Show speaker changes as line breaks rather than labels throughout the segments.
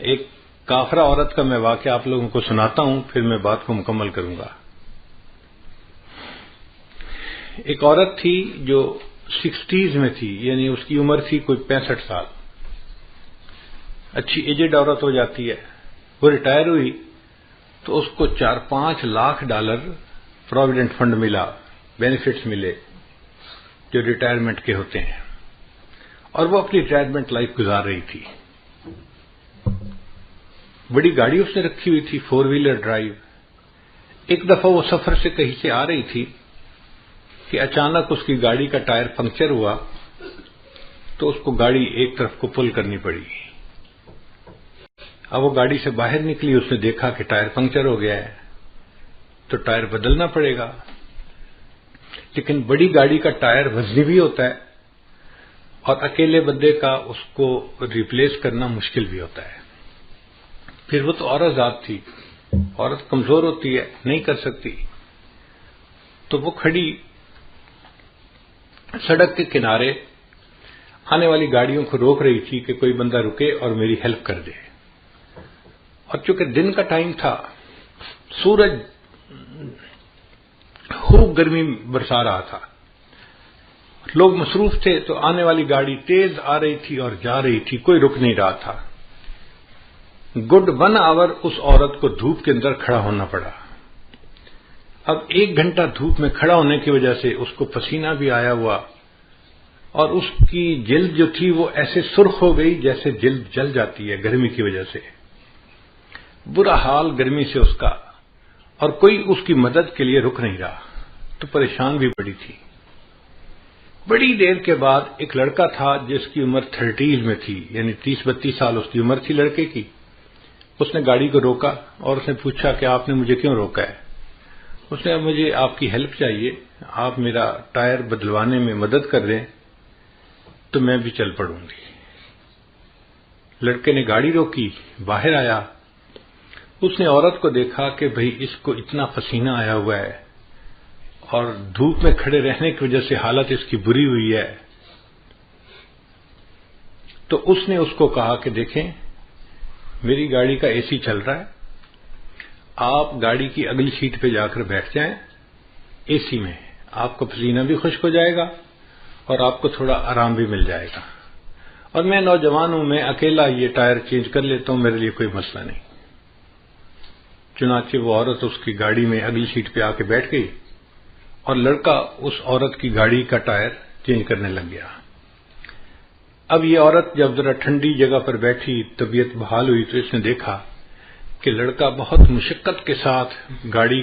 ایک کافرہ عورت کا میں واقعہ آپ لوگوں کو سناتا ہوں، پھر میں بات کو مکمل کروں گا۔ ایک عورت تھی جو 60s میں تھی، یعنی اس کی عمر تھی کوئی 65 سال، اچھی ایجڈ عورت ہو جاتی ہے۔ وہ ریٹائر ہوئی تو اس کو $4-5 لاکھ پروویڈنٹ فنڈ ملا، بینیفٹس ملے جو ریٹائرمنٹ کے ہوتے ہیں، اور وہ اپنی ریٹائرمنٹ لائف گزار رہی تھی۔ بڑی گاڑی اس نے رکھی ہوئی تھی، 4 ویلر ڈرائیو۔ ایک دفعہ وہ سفر سے کہیں سے آ رہی تھی کہ اچانک اس کی گاڑی کا ٹائر پنکچر ہوا، تو اس کو گاڑی ایک طرف کو پل کرنی پڑی۔ اب وہ گاڑی سے باہر نکلی، اس نے دیکھا کہ ٹائر پنکچر ہو گیا ہے، تو ٹائر بدلنا پڑے گا، لیکن بڑی گاڑی کا ٹائر وزنی بھی ہوتا ہے اور اکیلے بندے کا اس کو ریپلیس کرنا مشکل بھی ہوتا ہے۔ پھر وہ تو عورت ذات تھی، عورت کمزور ہوتی ہے، نہیں کر سکتی، تو وہ کھڑی سڑک کے کنارے آنے والی گاڑیوں کو روک رہی تھی کہ کوئی بندہ رکے اور میری ہیلپ کر دے۔ اور چونکہ دن کا ٹائم تھا، سورج خوب گرمی برسا رہا تھا، لوگ مصروف تھے، تو آنے والی گاڑی تیز آ رہی تھی اور جا رہی تھی، کوئی رک نہیں رہا تھا۔ گڈ 1 آور اس عورت کو دھوپ کے اندر کھڑا ہونا پڑا۔ اب 1 گھنٹہ دھوپ میں کھڑا ہونے کی وجہ سے اس کو پسینہ بھی آیا ہوا، اور اس کی جلد جو تھی وہ ایسے سرخ ہو گئی جیسے جلد جل جاتی ہے گرمی کی وجہ سے۔ برا حال گرمی سے اس کا، اور کوئی اس کی مدد کے لیے رک نہیں رہا، تو پریشان بھی بڑی تھی۔ بڑی دیر کے بعد ایک لڑکا تھا جس کی عمر 30s میں تھی، یعنی 30-32 سال اس کی عمر تھی لڑکے کی۔ اس نے گاڑی کو روکا اور اس نے پوچھا کہ آپ نے مجھے کیوں روکا ہے؟ اس نے مجھے آپ کی ہیلپ چاہیے، آپ میرا ٹائر بدلوانے میں مدد کر دیں تو میں بھی چل پڑوں گی۔ لڑکے نے گاڑی روکی، باہر آیا، اس نے عورت کو دیکھا کہ بھئی اس کو اتنا پسینہ آیا ہوا ہے اور دھوپ میں کھڑے رہنے کی وجہ سے حالت اس کی بری ہوئی ہے، تو اس نے اس کو کہا کہ دیکھیں میری گاڑی کا اے سی چل رہا ہے، آپ گاڑی کی اگلی سیٹ پہ جا کر بیٹھ جائیں اے سی میں، آپ کو پسینہ بھی خشک ہو جائے گا اور آپ کو تھوڑا آرام بھی مل جائے گا، اور میں نوجوان ہوں، میں اکیلا یہ ٹائر چینج کر لیتا ہوں، میرے لیے کوئی مسئلہ نہیں۔ چنانچہ وہ عورت اس کی گاڑی میں اگلی سیٹ پہ آ کے بیٹھ گئی اور لڑکا اس عورت کی گاڑی کا ٹائر چینج کرنے لگ گیا۔ اب یہ عورت جب ذرا ٹھنڈی جگہ پر بیٹھی، طبیعت بحال ہوئی، تو اس نے دیکھا کہ لڑکا بہت مشقت کے ساتھ گاڑی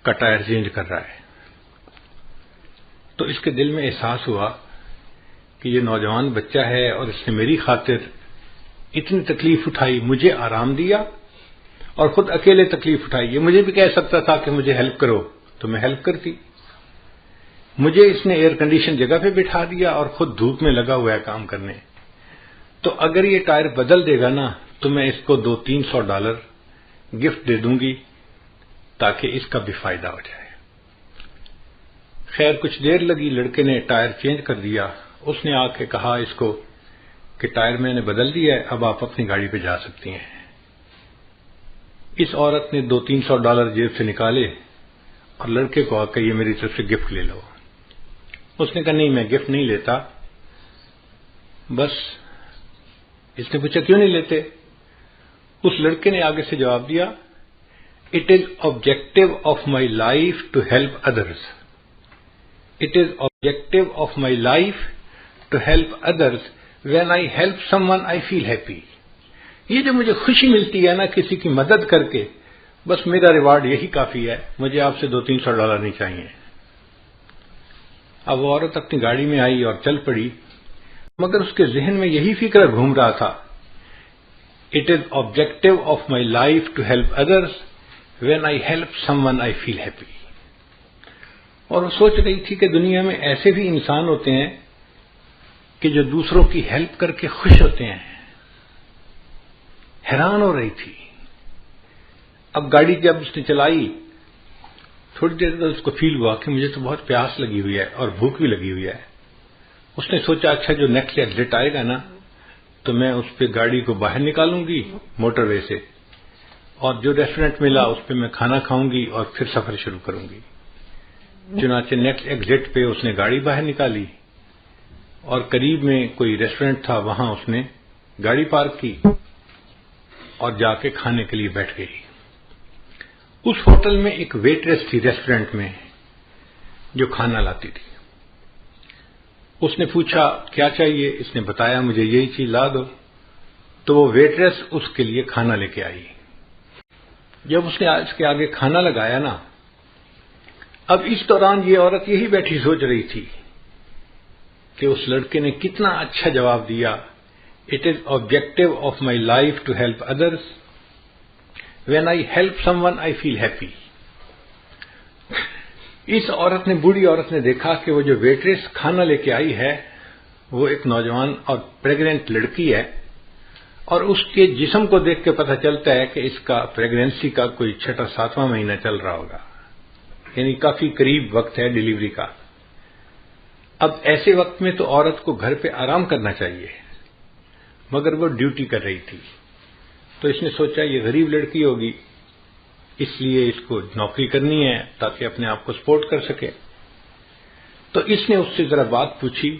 کا ٹائر چینج کر رہا ہے۔ تو اس کے دل میں احساس ہوا کہ یہ نوجوان بچہ ہے اور اس نے میری خاطر اتنی تکلیف اٹھائی، مجھے آرام دیا اور خود اکیلے تکلیف اٹھائی۔ یہ مجھے بھی کہہ سکتا تھا کہ مجھے ہیلپ کرو تو میں ہیلپ کرتی، مجھے اس نے ایئر کنڈیشن جگہ پہ بٹھا دیا اور خود دھوپ میں لگا ہوا ہے کام کرنے۔ تو اگر یہ ٹائر بدل دے گا نا تو میں اس کو $200-300 گفٹ دے دوں گی تاکہ اس کا بھی فائدہ ہو جائے۔ خیر کچھ دیر لگی، لڑکے نے ٹائر چینج کر دیا۔ اس نے آ کے کہا اس کو کہ ٹائر میں نے بدل دیا ہے، اب آپ اپنی گاڑی پہ جا سکتی ہیں۔ اس عورت نے $200-300 جیب سے نکالے اور لڑکے کو آ کے یہ میری طرف سے گفٹ لے لو۔ اس نے کہا نہیں میں گفٹ نہیں لیتا۔ بس اس نے پوچھا کیوں نہیں لیتے؟ اس لڑکے نے آگے سے جواب دیا It is objective of my life to help others. It is objective of my life to help others. When I help someone, I feel happy. یہ جو مجھے خوشی ملتی ہے نا کسی کی مدد کر کے، بس میرا ریوارڈ یہی کافی ہے، مجھے آپ سے $200-300 نہیں چاہیے۔ اب وہ عورت اپنی گاڑی میں آئی اور چل پڑی، مگر اس کے ذہن میں یہی فکر گھوم رہا تھا It is objective of my life to help others. When I help someone, I feel happy. اور وہ سوچ رہی تھی کہ دنیا میں ایسے بھی انسان ہوتے ہیں کہ جو دوسروں کی ہیلپ کر کے خوش ہوتے ہیں۔ حیران ہو رہی تھی۔ اب گاڑی جب اس نے چلائی، تھوڑی دیر بعد اس کو فیل ہوا کہ مجھے تو بہت پیاس لگی ہوئی ہے اور بھوک بھی لگی ہوئی ہے۔ اس نے سوچا اچھا جو نیکسٹ ایگزٹ آئے گا نا تو میں اس پہ گاڑی کو باہر نکالوں گی موٹر وے سے، اور جو ریسٹورینٹ ملا اس پہ میں کھانا کھاؤں گی اور پھر سفر شروع کروں گی۔ چنانچہ نیکسٹ ایگزٹ پہ اس نے گاڑی باہر نکالی اور قریب میں کوئی ریسٹورینٹ تھا، وہاں اس نے گاڑی پارک کی اور جا کے کھانے کے لیے بیٹھ گئی۔ اس ہوٹل میں ایک ویٹریس تھی ریسٹورینٹ میں جو کھانا لاتی تھی۔ اس نے پوچھا کیا چاہیے، اس نے بتایا مجھے یہی چیز لا دو، تو وہ ویٹریس اس کے لیے کھانا لے کے آئی۔ جب اس نے اس کے آگے کھانا لگایا نا، اب اس دوران یہ عورت یہی بیٹھی سوچ رہی تھی کہ اس لڑکے نے کتنا اچھا جواب دیا، it is objective of my life to help others, when I help someone I feel happy. اس عورت نے، بوڑھی عورت نے دیکھا کہ وہ جو ویٹریس کھانا لے کے آئی ہے وہ ایک نوجوان اور پریگننٹ لڑکی ہے، اور اس کے جسم کو دیکھ کے پتہ چلتا ہے کہ اس کا پریگنینسی کا کوئی 6واں مہینہ چل رہا ہوگا، یعنی کافی قریب وقت ہے ڈیلیوری کا۔ اب ایسے وقت میں تو عورت کو گھر پہ آرام کرنا چاہیے، مگر وہ ڈیوٹی کر رہی تھی، تو اس نے سوچا یہ غریب لڑکی ہوگی، اس لیے اس کو نوکری کرنی ہے تاکہ اپنے آپ کو سپورٹ کر سکے۔ تو اس نے اس سے ذرا بات پوچھی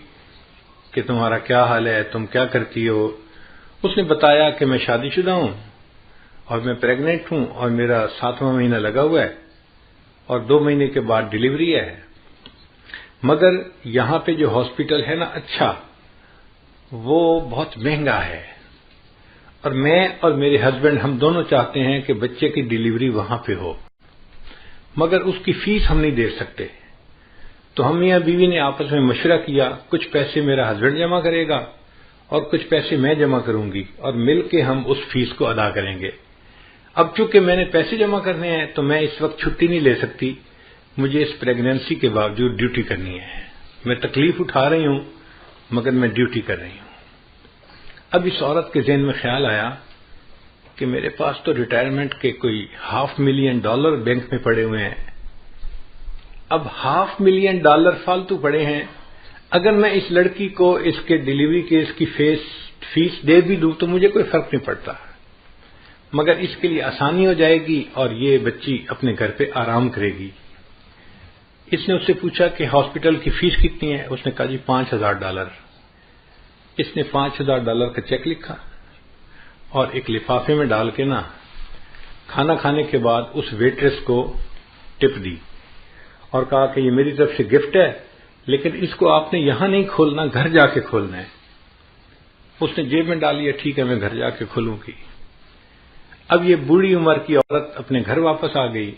کہ تمہارا کیا حال ہے، تم کیا کرتی ہو؟ اس نے بتایا کہ میں شادی شدہ ہوں اور میں پریگننٹ ہوں اور میرا 7واں مہینہ لگا ہوا ہے اور 2 مہینے کے بعد ڈیلیوری ہے، مگر یہاں پہ جو ہاسپٹل ہے نا اچھا، وہ بہت مہنگا ہے، اور میں اور میرے ہسبینڈ ہم دونوں چاہتے ہیں کہ بچے کی ڈیلیوری وہاں پہ ہو، مگر اس کی فیس ہم نہیں دے سکتے۔ تو ہم میاں بیوی نے آپس میں مشورہ کیا، کچھ پیسے میرا ہسبینڈ جمع کرے گا اور کچھ پیسے میں جمع کروں گی، اور مل کے ہم اس فیس کو ادا کریں گے۔ اب چونکہ میں نے پیسے جمع کرنے ہیں تو میں اس وقت چھٹی نہیں لے سکتی، مجھے اس پریگنینسی کے باوجود ڈیوٹی کرنی ہے، میں تکلیف اٹھا رہی ہوں مگر میں ڈیوٹی کر رہی ہوں۔ اب اس عورت کے ذہن میں خیال آیا کہ میرے پاس تو ریٹائرمنٹ کے کوئی $500,000 بینک میں پڑے ہوئے ہیں، اب $500,000 فالتو پڑے ہیں، اگر میں اس لڑکی کو اس کے ڈیلیوری کے اس کی فیس دے بھی دوں تو مجھے کوئی فرق نہیں پڑتا، مگر اس کے لیے آسانی ہو جائے گی اور یہ بچی اپنے گھر پہ آرام کرے گی۔ اس نے اس سے پوچھا کہ ہاسپٹل کی فیس کتنی ہے؟ اس نے کہا جی $5,000۔ اس نے $5,000 کا چیک لکھا اور ایک لفافے میں ڈال کے نا کھانا کھانے کے بعد اس ویٹریس کو ٹپ دی اور کہا کہ یہ میری طرف سے گفٹ ہے، لیکن اس کو آپ نے یہاں نہیں کھولنا، گھر جا کے کھولنا ہے۔ اس نے جیب میں ڈالی، ٹھیک ہے میں گھر جا کے کھولوں گی۔ اب یہ بوڑھی عمر کی عورت اپنے گھر واپس آ گئی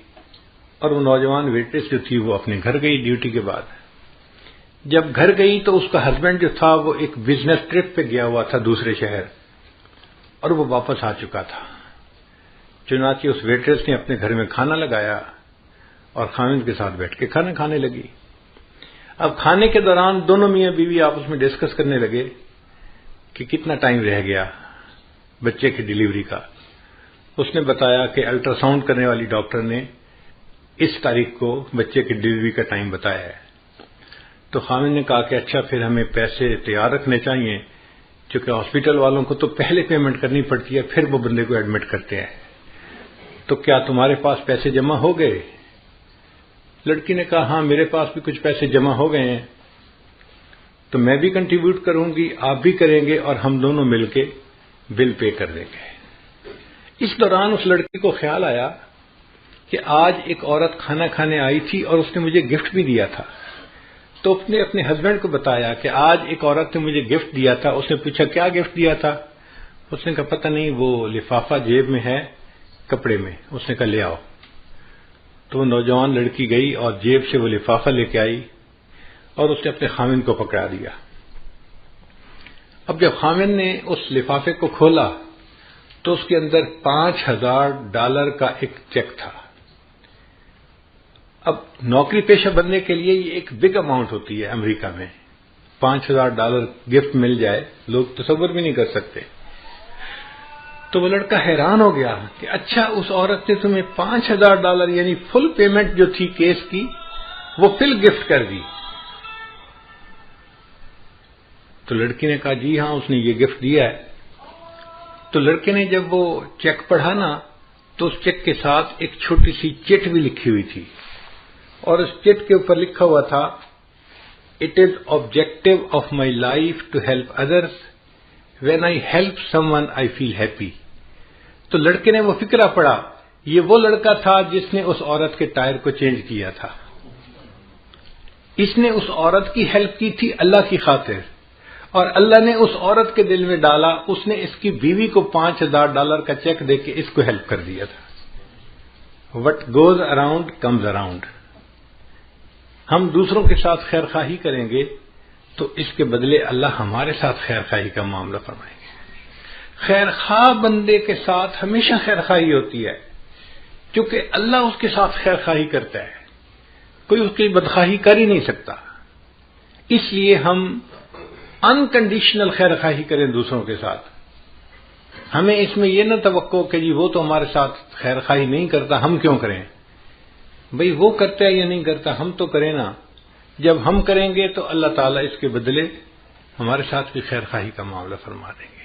اور وہ نوجوان ویٹریس جو تھی وہ اپنے گھر گئی ڈیوٹی کے بعد۔ جب گھر گئی تو اس کا ہسبینڈ جو تھا وہ ایک بزنس ٹرپ پہ گیا ہوا تھا دوسرے شہر، اور وہ واپس آ چکا تھا۔ چنانچہ اس ویٹریس نے اپنے گھر میں کھانا لگایا اور خاوند کے ساتھ بیٹھ کے کھانا کھانے لگی۔ اب کھانے کے دوران دونوں میاں بیوی آپس میں ڈسکس کرنے لگے کہ کتنا ٹائم رہ گیا بچے کی ڈیلیوری کا۔ اس نے بتایا کہ الٹرا ساؤنڈ کرنے والی ڈاکٹر نے اس تاریخ کو بچے کی ڈیلیوری کا ٹائم بتایا ہے۔ تو خاوند نے کہا کہ اچھا پھر ہمیں پیسے تیار رکھنے چاہیے، چونکہ ہاسپٹل والوں کو تو پہلے پیمنٹ کرنی پڑتی ہے پھر وہ بندے کو ایڈمٹ کرتے ہیں، تو کیا تمہارے پاس پیسے جمع ہو گئے؟ لڑکی نے کہا ہاں میرے پاس بھی کچھ پیسے جمع ہو گئے ہیں، تو میں بھی کنٹریبیوٹ کروں گی، آپ بھی کریں گے، اور ہم دونوں مل کے بل پے کر دیں گے۔ اس دوران اس لڑکی کو خیال آیا کہ آج ایک عورت کھانا کھانے آئی تھی اور اس نے مجھے گفٹ بھی دیا تھا، تو اس نے اپنے ہسبینڈ کو بتایا کہ آج ایک عورت نے مجھے گفٹ دیا تھا۔ اس نے پوچھا کیا گفٹ دیا تھا؟ اس نے کہا پتہ نہیں، وہ لفافہ جیب میں ہے کپڑے میں۔ اس نے کہا لے آؤ۔ تو وہ نوجوان لڑکی گئی اور جیب سے وہ لفافہ لے کے آئی اور اس نے اپنے خاوند کو پکڑا دیا۔ اب جب خاوند نے اس لفافے کو کھولا تو اس کے اندر $5,000 کا ایک چیک تھا۔ اب نوکری پیشہ بننے کے لیے یہ ایک بگ اماؤنٹ ہوتی ہے امریکہ میں، $5,000 گفٹ مل جائے، لوگ تصور بھی نہیں کر سکتے۔ تو وہ لڑکا حیران ہو گیا کہ اچھا اس عورت نے تمہیں $5,000 یعنی فل پیمنٹ جو تھی کیس کی وہ فل گفٹ کر دی۔ تو لڑکی نے کہا جی ہاں اس نے یہ گفٹ دیا ہے۔ تو لڑکے نے جب وہ چیک پڑھا نا تو اس چیک کے ساتھ ایک چھوٹی سی چٹ بھی لکھی ہوئی تھی، اور اس چٹ کے اوپر لکھا ہوا تھا "It is objective of my life to help others. When I help someone, I feel happy." تو لڑکے نے وہ فقرہ پڑھا، یہ وہ لڑکا تھا جس نے اس عورت کے ٹائر کو چینج کیا تھا. اس نے اس عورت کی ہیلپ کی تھی اللہ کی خاطر، اور اللہ نے اس عورت کے دل میں ڈالا، اس نے اس کی بیوی کو $5,000 کا چیک دے کے اس کو ہیلپ کر دیا تھا. What goes around comes around. ہم دوسروں کے ساتھ خیر خواہی کریں گے تو اس کے بدلے اللہ ہمارے ساتھ خیر خواہی کا معاملہ فرمائیں گے. خیر خواہ بندے کے ساتھ ہمیشہ خیر خواہی ہوتی ہے، کیونکہ اللہ اس کے ساتھ خیر خواہی کرتا ہے، کوئی اس کی بدخواہی کر ہی نہیں سکتا. اس لیے ہم انکنڈیشنل خیر خواہی کریں دوسروں کے ساتھ. ہمیں اس میں یہ نہ توقع کہ جی وہ تو ہمارے ساتھ خیر خواہی نہیں کرتا، ہم کیوں کریں؟ بھئی وہ کرتا ہے یا نہیں کرتا، ہم تو کریں نا. جب ہم کریں گے تو اللہ تعالیٰ اس کے بدلے ہمارے ساتھ بھی خیر خواہی کا معاملہ فرما دیں گے.